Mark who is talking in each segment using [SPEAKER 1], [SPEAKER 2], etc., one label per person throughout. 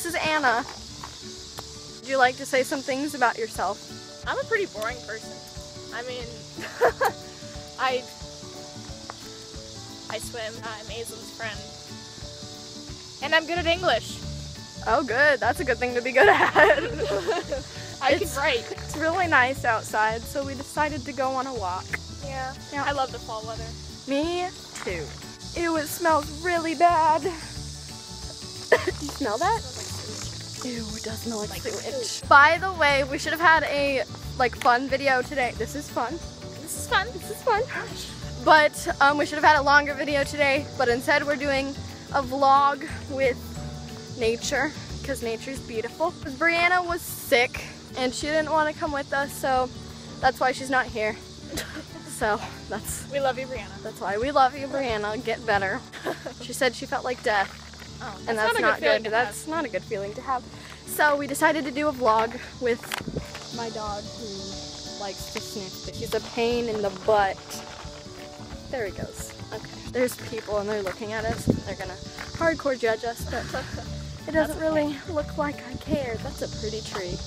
[SPEAKER 1] this is Anna. Would you like to say some things about yourself?
[SPEAKER 2] I'm a pretty boring person. I mean, I swim. I'm Aislin's friend. And I'm good at English.
[SPEAKER 1] Oh good, that's a good thing to be good at.
[SPEAKER 2] I can write.
[SPEAKER 1] It's really nice outside, so we decided to go on a walk.
[SPEAKER 2] Yeah.
[SPEAKER 1] Yeah.
[SPEAKER 2] I love the fall weather.
[SPEAKER 1] Me too. Ew, it smells really bad. Do you smell that? Ew, it does smell like sewage. By the way, we should have had a fun video today. This is fun.
[SPEAKER 2] This is fun.
[SPEAKER 1] This is fun. But we should have had a longer video today, but instead we're doing a vlog with nature because nature's beautiful. Breanna was sick and she didn't want to come with us, so that's why she's not here. So
[SPEAKER 2] we love you, Breanna.
[SPEAKER 1] That's why we love you, Breanna. Get better. She said she felt like death.
[SPEAKER 2] Oh,
[SPEAKER 1] And that's not good. That's not a good feeling to have. So we decided to do a vlog with my dog who likes to sniff. He's a pain in the butt. There he goes. Okay. There's people and they're looking at us. They're gonna hardcore judge us, but it doesn't really look like I care. That's a pretty tree.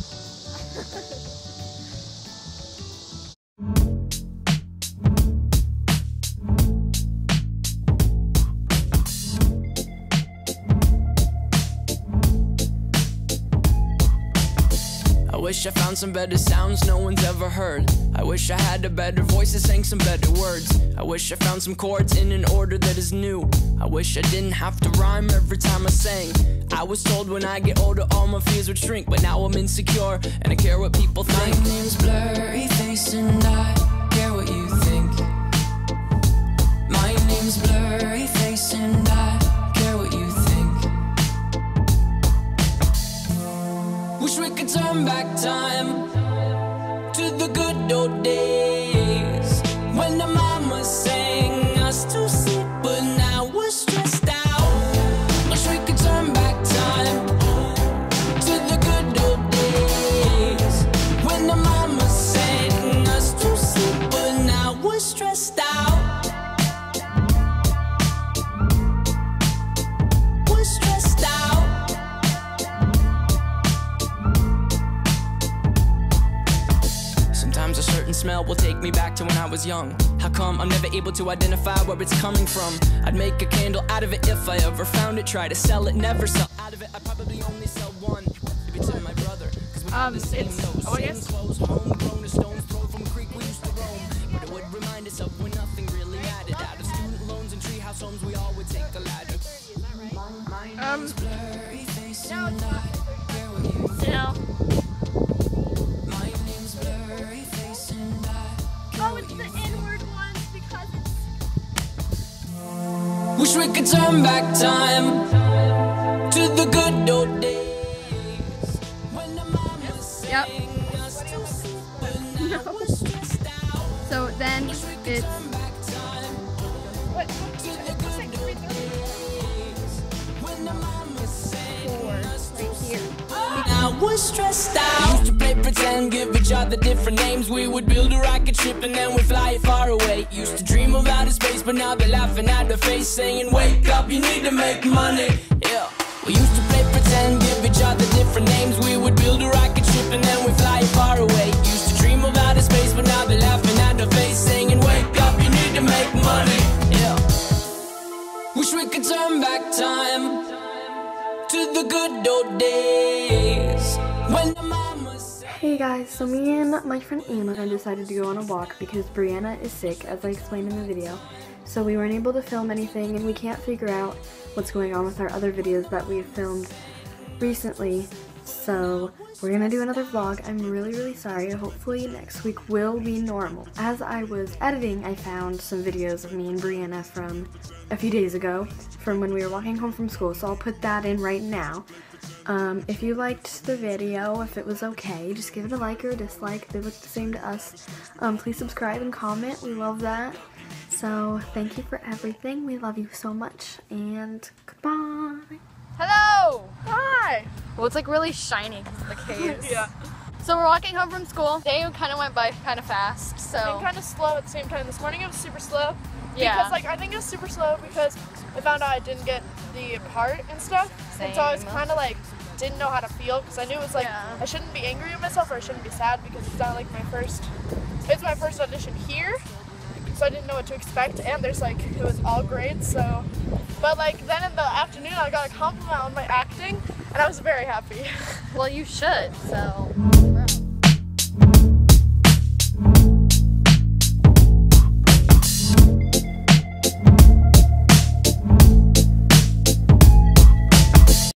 [SPEAKER 3] I wish I found some better sounds no one's ever heard. I wish I had a better voice that sang some better words. I wish I found some chords in an order that is new. I wish I didn't have to rhyme every time I sang. I was told when I get older all my fears would shrink, but now I'm insecure and I care what people think. My name's Blurry Face and I care what you think. My name's Blurry Face and I care what you think. Wish we could turn back time to the good old days when the mama sang us to sleep, but now we're stressed out. Wish we could turn back time to the good old days when the mama sang us to sleep, but now we're stressed out. We're stressed out. Sometimes a certain smell will take me back to when I was young. How come I'm never able to identify where it's coming from? I'd make a candle out of it if I ever found it. Try to sell it, never sell out of it. I'd probably only sell one. Maybe to my brother, cause we have the same nose, same clothes, homegrown, a stone's throw from a creek we used to roam. But it would remind us of when nothing really mattered. Out of student loans and treehouse homes, we all would take a ladder. Blurry face and I care what you think.
[SPEAKER 2] No.
[SPEAKER 3] My name's Blurry Face and I care
[SPEAKER 2] Oh, it's the N-word ones because it's...
[SPEAKER 3] Wish we could turn back time to the good old days when the mama sang us to sleep, but now we're stressed out.
[SPEAKER 1] So then
[SPEAKER 3] Wish we could
[SPEAKER 1] it's
[SPEAKER 3] turn back time to the good old days when the mama sang us to sleep. Now we're stressed out. Used to play pretend, give each other different names. We would build a rocket ship and then we'd fly it far away. Used to dream of outer space, but now they're laughing at the face, saying, wake up, you need to make money. Yeah. We used to play pretend, give each other different names. We would build a rocket ship and then we'd fly it far away. Used to dream of outer space, but now they're laughing at the face, saying, wake up, you need to make money. Yeah. Wish we could turn back time to the good old days when the mama sang.
[SPEAKER 1] Hey guys, so me and my friend Emma decided to go on a walk because Breanna is sick, as I explained in the video. So we weren't able to film anything and we can't figure out what's going on with our other videos that we've filmed recently. So we're gonna do another vlog. I'm really sorry. Hopefully next week will be normal. As I was editing, I found some videos of me and Breanna from a few days ago from when we were walking home from school, so I'll put that in right now. If you liked the video, if it was okay, just give it a like or a dislike. They look the same to us. Please subscribe and comment. We love that. So thank you for everything. We love you so much, and goodbye.
[SPEAKER 2] Hello!
[SPEAKER 1] Hi! Well, it's like really shiny because of the caves.
[SPEAKER 2] Yeah.
[SPEAKER 1] So we're walking home from school. Day kind of went by kind of fast, so.
[SPEAKER 2] And kind of slow at the same time. This morning it was super slow.
[SPEAKER 1] Yeah.
[SPEAKER 2] Because I think it was super slow because I found out I didn't get the part and stuff. And so I was kind of didn't know how to feel because I knew it was like I shouldn't be angry at myself or I shouldn't be sad because it's not like it's my first audition here, so I didn't know what to expect, and there's like, it was all grades, so, but like then in the afternoon I got a compliment on my acting and I was very happy.
[SPEAKER 4] Well, you should, so.